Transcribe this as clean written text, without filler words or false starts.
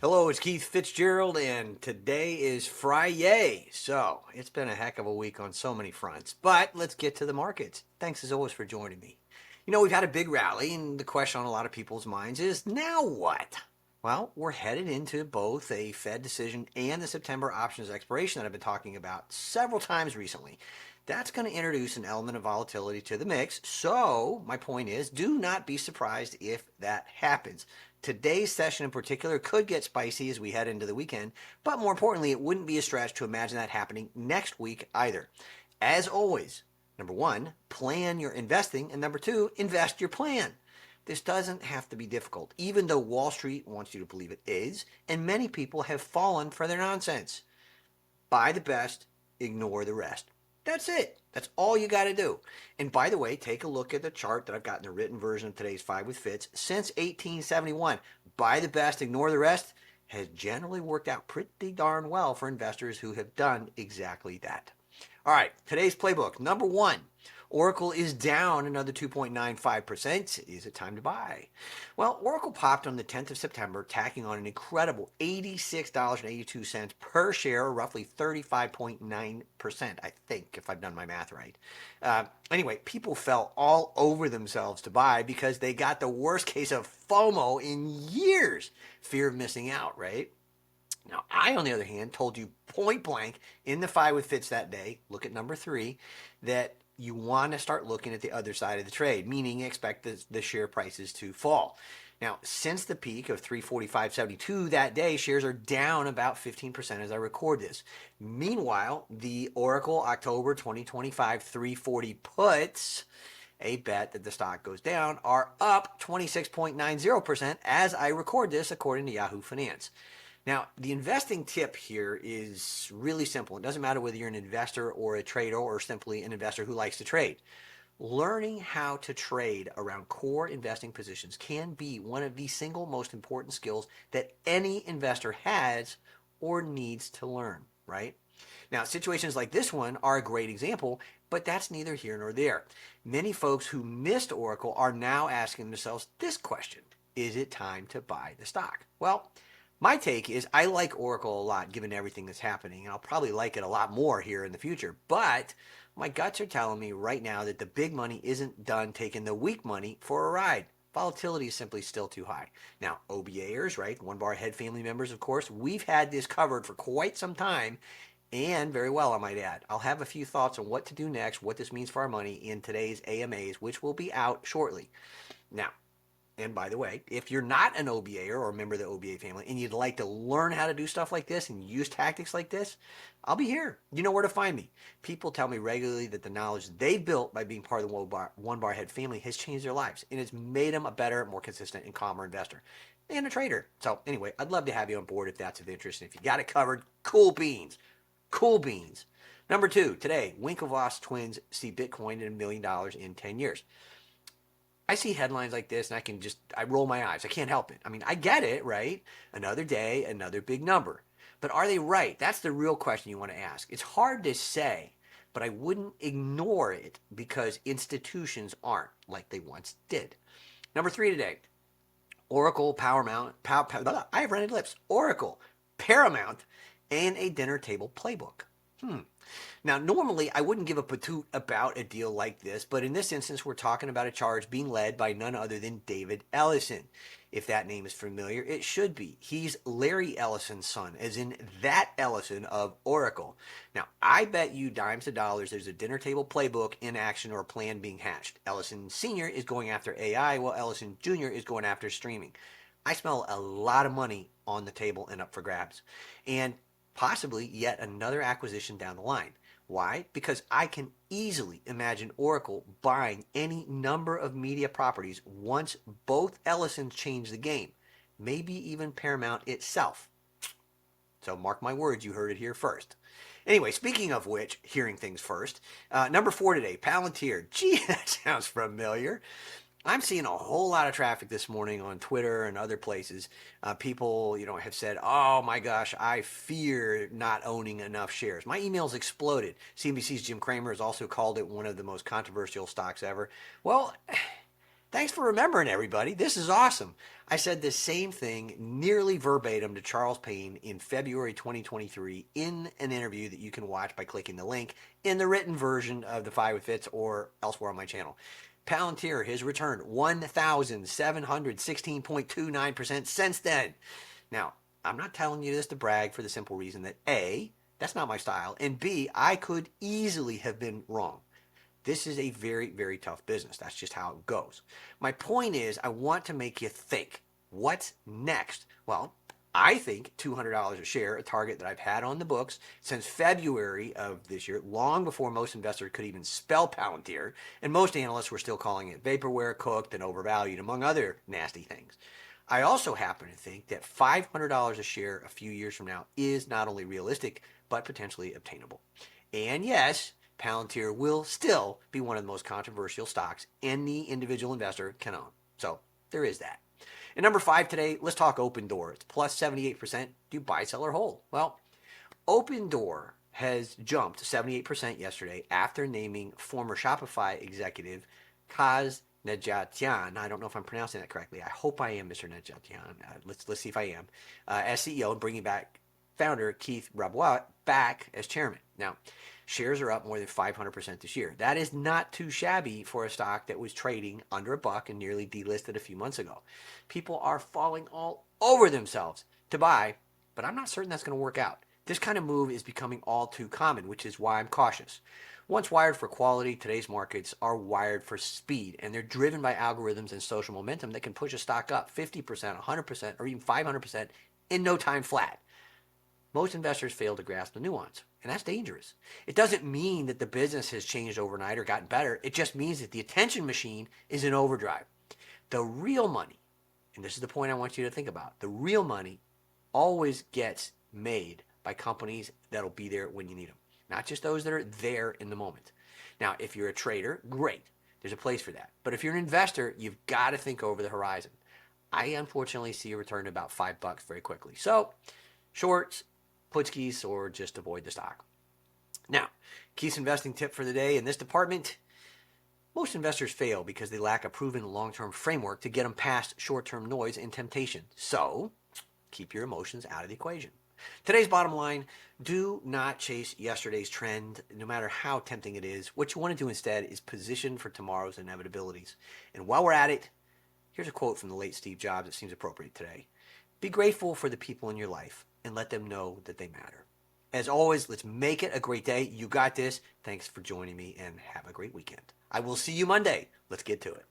Hello, it's Keith Fitz-Gerald, and today is Friday. So, it's been a heck of a week on so many fronts. But let's get to the markets. Thanks as always for joining me. We've had a big rally, and the question on a lot of people's minds is now what? Well, we're headed into both a Fed decision and the September options expiration that I've been talking about several times recently. That's going to introduce an element of volatility to the mix. So, my point is, do not be surprised if that happens. Today's session in particular could get spicy as we head into the weekend, but more importantly, it wouldn't be a stretch to imagine that happening next week either. As always, number one, plan your investing, and number two, invest your plan. This doesn't have to be difficult, even though Wall Street wants you to believe it is, and many people have fallen for their nonsense. Buy the best, ignore the rest. That's it. That's all you got to do. And by the way, take a look at the chart that I've got in the written version of today's 5 with Fitz. Since 1871, buy the best, ignore the rest has generally worked out pretty darn well for investors who have done exactly that. All right, today's playbook. Number one, Oracle is down another 2.95%. Is it time to buy? Well, Oracle popped on the 10th of September, tacking on an incredible $86.82 per share, roughly 35.9%, I think, if I've done my math right. Anyway, people fell all over themselves to buy because they got the worst case of FOMO in years. Fear of missing out, right? Now, I, on the other hand, told you point blank in the 5 with Fitz that day, look at number 3, that you want to start looking at the other side of the trade, meaning expect the share prices to fall. Now, since the peak of 345.72 that day, shares are down about 15% as I record this. Meanwhile, the Oracle October 2025 340 puts, a bet that the stock goes down, are up 26.90% as I record this according to Yahoo Finance. Now, the investing tip here is really simple. It doesn't matter whether you're an investor or a trader or simply an investor who likes to trade. Learning how to trade around core investing positions can be one of the single most important skills that any investor has or needs to learn, right? Now, situations like this one are a great example, but that's neither here nor there. Many folks who missed Oracle are now asking themselves this question: is it time to buy the stock? Well, my take is I like Oracle a lot given everything that's happening, and I'll probably like it a lot more here in the future. But my guts are telling me right now that the big money isn't done taking the weak money for a ride. Volatility is simply still too high. Now, OBAers, right, one bar ahead family members, of course, we've had this covered for quite some time, and very well, I might add. I'll have a few thoughts on what to do next, what this means for our money in today's AMAs, which will be out shortly. Now, and by the way, if you're not an OBA or a member of the OBA family and you'd like to learn how to do stuff like this and use tactics like this, I'll be here. You know where to find me. People tell me regularly that the knowledge they built by being part of the one bar head family has changed their lives, and it's made them a better, more consistent, and calmer investor and a trader. So anyway, I'd love to have you on board if that's of interest. And if you got it covered, cool beans. Cool beans. Number 2, today, Winklevoss twins see Bitcoin at $1 million in 10 years. I see headlines like this and I roll my eyes. I can't help it. I mean, I get it, right? Another day, another big number. But are they right? That's the real question you want to ask. It's hard to say, but I wouldn't ignore it because institutions aren't like they once did. Number 3 today, Oracle, Paramount, I have rented lips. Oracle, Paramount, and a dinner table playbook. Now, normally I wouldn't give a patoot about a deal like this, but in this instance, we're talking about a charge being led by none other than David Ellison. If that name is familiar, it should be. He's Larry Ellison's son, as in that Ellison of Oracle. Now, I bet you dimes to dollars there's a dinner table playbook in action or a plan being hatched. Ellison Sr. is going after AI, while Ellison Jr. is going after streaming. I smell a lot of money on the table and up for grabs, and possibly yet another acquisition down the line. Why? Because I can easily imagine Oracle buying any number of media properties once both Ellisons change the game, maybe even Paramount itself. So mark my words, you heard it here first. Anyway, speaking of which, hearing things first, number 4 today, Palantir. Gee, that sounds familiar. I'm seeing a whole lot of traffic this morning on Twitter and other places. People, have said, "Oh my gosh, I fear not owning enough shares." My emails exploded. CNBC's Jim Cramer has also called it one of the most controversial stocks ever. Well, Thanks for remembering, everybody. This is awesome. I said the same thing nearly verbatim to Charles Payne in February 2023 in an interview that you can watch by clicking the link in the written version of the 5 with Fitz or elsewhere on my channel. Palantir has returned 1,716.29% since then. Now, I'm not telling you this to brag for the simple reason that A, that's not my style, and B, I could easily have been wrong. This is a very, very tough business. That's just how it goes. My point is, I want to make you think, what's next? Well, I think $200 a share, a target that I've had on the books since February of this year, long before most investors could even spell Palantir, and most analysts were still calling it vaporware, cooked, and overvalued, among other nasty things. I also happen to think that $500 a share a few years from now is not only realistic, but potentially obtainable. And yes, Palantir will still be one of the most controversial stocks any individual investor can own. So there is that. And number 5 today, let's talk Open Door. It's plus 78%. Do you buy, sell, or hold? Well, Open Door has jumped 78% yesterday after naming former Shopify executive Kaz Nejatian. I don't know if I'm pronouncing that correctly. I hope I am, Mr. Nejatian. Let's see if I am. As CEO and bringing back founder Keith Rabois back as chairman. Now, shares are up more than 500% this year. That is not too shabby for a stock that was trading under $1 and nearly delisted a few months ago. People are falling all over themselves to buy, but I'm not certain that's going to work out. This kind of move is becoming all too common, which is why I'm cautious. Once wired for quality, today's markets are wired for speed, and they're driven by algorithms and social momentum that can push a stock up 50%, 100%, or even 500% in no time flat. Most investors fail to grasp the nuance, and that's dangerous. It doesn't mean that the business has changed overnight or gotten better. It just means that the attention machine is in overdrive. The real money, and this is the point I want you to think about, the real money always gets made by companies that'll be there when you need them, not just those that are there in the moment. Now, if you're a trader, great. There's a place for that. But if you're an investor, you've got to think over the horizon. I unfortunately see a return to about $5 very quickly. So, shorts, putskis, or just avoid the stock. Now, Keith's investing tip for the day in this department: most investors fail because they lack a proven long-term framework to get them past short-term noise and temptation. So, keep your emotions out of the equation. Today's bottom line: do not chase yesterday's trend, no matter how tempting it is. What you want to do instead is position for tomorrow's inevitabilities. And while we're at it, here's a quote from the late Steve Jobs that seems appropriate today. Be grateful for the people in your life and let them know that they matter. As always, let's make it a great day. You got this. Thanks for joining me, and have a great weekend. I will see you Monday. Let's get to it.